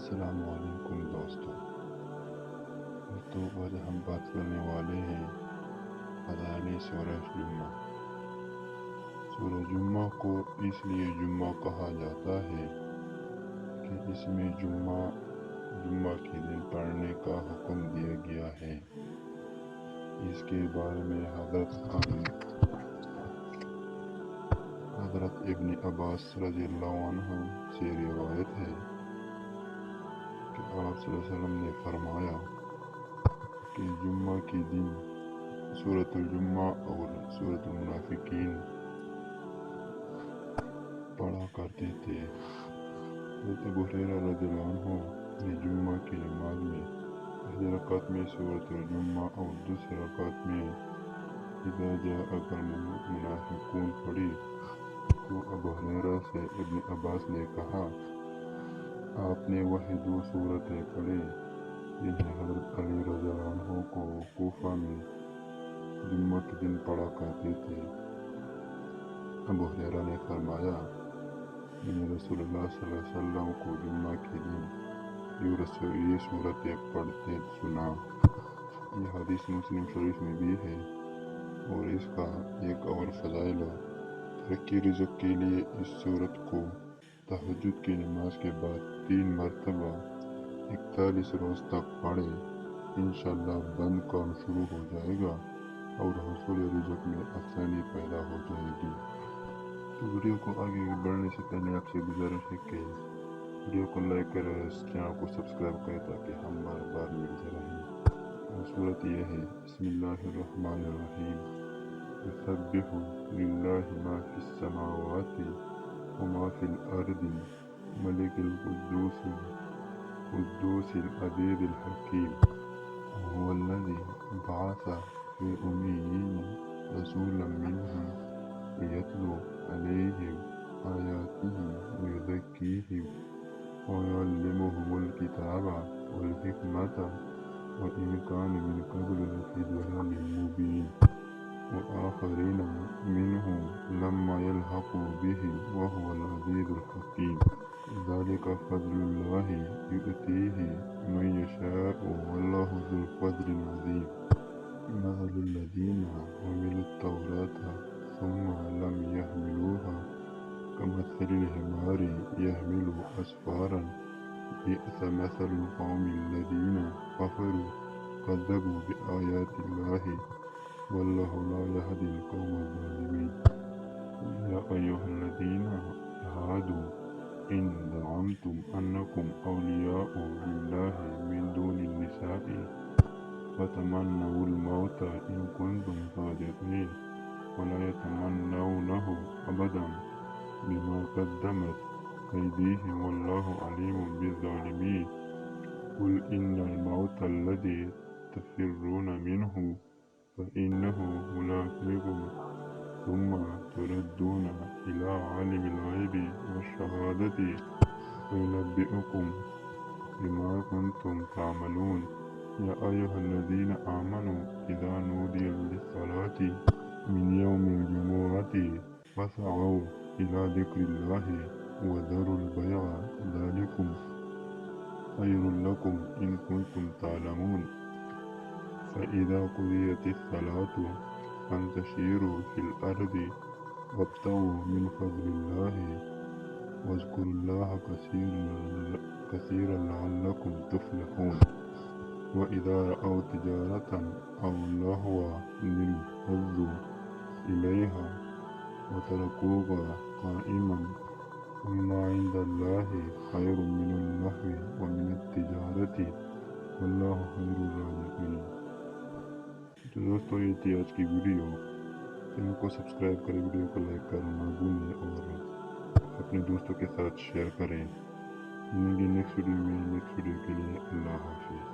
السلام علیکم دوستوں، آج ہم بات کرنے والے ہیں فضائل سورہ جمعہ۔ سورہ جمعہ کو اس لیے جمعہ کہا جاتا ہے کہ اس میں جمعہ کے دن پڑھنے کا حکم دیا گیا ہے۔ اس کے بارے میں حضرت ابن عباس رضی اللہ عنہ سے روایت ہے کہ آپ صلی اللہ علیہ وسلم نے فرمایا کہ جمعہ کے دن سورۃ الجمعہ اور سورۃ المنافقین پڑھا کرتے تھے۔ حضرت ابو ہریرہ رضی اللہ عنہ نے جمعہ کی نماز میں پہلی رکعت میں سورۃ الجمعہ اور دوسری رکعت میں اذا جاءک المنافقون پڑھی تو ابو ہریرہ سے ابن عباس نے کہا، آپ نے وہی دو سورتیں پڑھی جنہیں حضرت علی رضی اللہ عنہ کو کوفہ میں جمعہ کے دن پڑھا کرتے تھے۔ ابو ہریرہ نے فرمایا، میں نے رسول اللہ صلی اللہ علیہ وسلم کو جمعہ کے دن یہ سورتیں پڑھتے سنا۔ یہ حدیث مسلم شریف میں بھی ہے، اور اس کا ایک اور فضائل ترقی رزق کے لیے اس سورت کو تہجد کی نماز کے بعد 3 مرتبہ 41 روز تک پڑھے، انشاءاللہ بند کام شروع ہو جائے گا اور حصول رزق میں آسانی پیدا ہو جائے گی۔ تو ویڈیو کو آگے بڑھنے سے پہلے آپ سے گزارش ہے کہ ویڈیو کو لائک کریں، اس چینل کو سبسکرائب کریں تاکہ ہم بار بار ملتے رہیں۔ اور صورت یہ ہے، بسم اللہ الرحمن الرحیم، یسبح للہ ما فی السماوات وما فی الارض ملک القدوس العزیز الحکیم، هو الذی بعث فی الأمیین رسولا منہم یتلو علیہم آیاتہ ویزکیہم ویعلمہم الکتاب والحکمۃ وإن كانوا من قبل لفی ضلال مبین وآخرین منہم لما یلحقوا بہم وهو العزیز الحکیم، ذلک فضل اللہ یؤتیہ من یشاء واللہ ذو الفضل العظیم، مثل الذین حملوا التوراة ثم لم يحملوها كمثل الحمار يحمل أسفارا بئس مثل القوم الذين كذبوا بآيات الله والله لا يهدي القوم الظالمين، يا أيها الذين هادوا إن زعمتم أنكم أولياء لله من دون النساء فتمنوا الموت إن كنتم صادقين ولا يتمنونه أبدا بما قدمت أيديهم والله عليم بالظالمين، قل إن الموت الذي تفرون منه فإنه ملاقيكم ثم تردون إلى عالم الغيب والشهادة فينبئكم بما كنتم تعملون، يا أيها الذين آمنوا إذا نودي للصلاة من يوم الجمعة فاسعوا إلى ذكر الله وذروا البيع ذلكم خير لكم إن كنتم تعلمون، فإذا قضيت الصلاة فانتشروا في الأرض وابتغوا من فضل الله واذكروا الله كثيرا لعلكم تفلحون، وإذا رأوا تجارة أو لهوا انفضوا إليها وتركوك قائما، قل ما عند الله خير من اللهو ومن التجارة واللہ خیر الرازقین۔ تو دوستو، یہ تھی آج کی ویڈیو۔ چینل کو سبسکرائب کریں، ویڈیو کو لائک کرنا نہ بھولیں اور اپنے دوستوں کے ساتھ شیئر کریں۔ ملیں گے نیکسٹ ویڈیو میں، نیکسٹ ویڈیو کے لیے اللہ حافظ۔